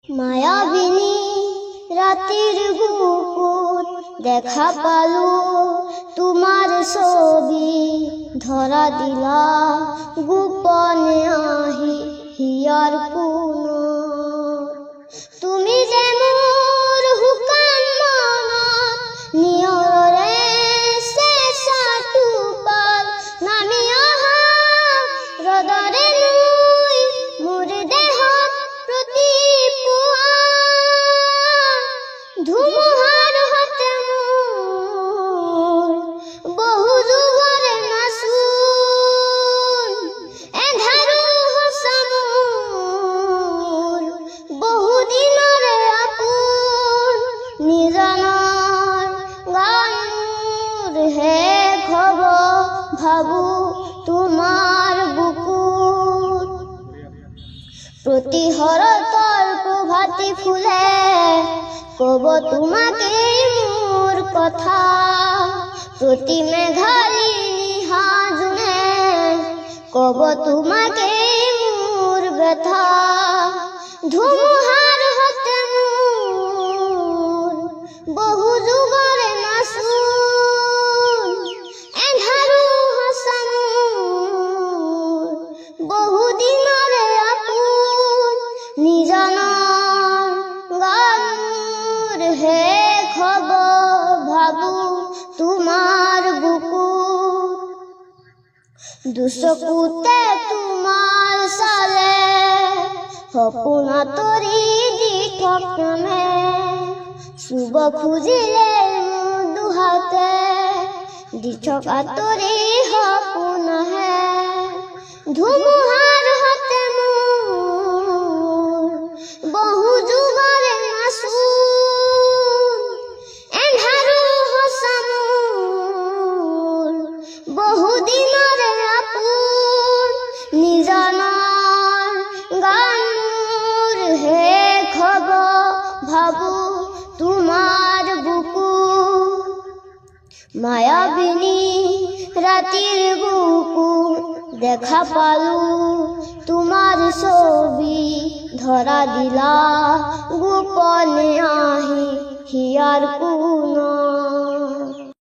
মায়াবিনী রাতের বুকুত দেখা পালো তোমার ছবি, ধরা দিলা গোপনে আহি হিয়ার কোন। তুমি যে মোর হুকান মনত নিয়ৰে চেঁচা টোপাল নামি অহা ৰদৰে লৈ মোৰ দেহত প্ৰতিপুৱা ধুমুহাৰ হতে মোৰ বহু যুগৰে মাচুল এন্ধাৰো সঁচা মোৰ বহু দিনৰে আপোন। নিজানৰ গানৰ শেষ হ'ব ভাবো তোমাৰ বুকুত। প্ৰতিহৰতৰ প্ৰভাতী ফুলে কব তোমাকে মোৰ কথা, প্ৰতি মেঘালী নিশা জোনে কব তোমাকে মোৰ ব্যথা। ধুমুহাৰ হতে মোৰ বহু যুগৰে মাচুল এন্ধাৰো সঁচা মোৰ বহু দিনৰে আপোন। নিজানৰ গানৰ শেষ হ'ব ভাবো তোমাৰ বুকুত। দুচকুতে তোমাৰ চালে সপোন আঁতৰি দি থকামে, চুব খুজিলে মোৰ দুহাতে দি থকা আঁতৰি সপোন আহে। ধুমুহাৰ হতে মোৰ বহু যুগৰে মাচুল এন্ধাৰো সঁচা মোৰ বহু দিনৰে আপোন। নিজানৰ গানৰ শেষ হ'ব ভাবো তোমাৰ বুকুত। মায়াবিনী ৰাতিৰ বুকুত দেখা পালো তোমাৰ ছবি, ধৰা দিলা গোপনে আহি হিয়াৰ কোন।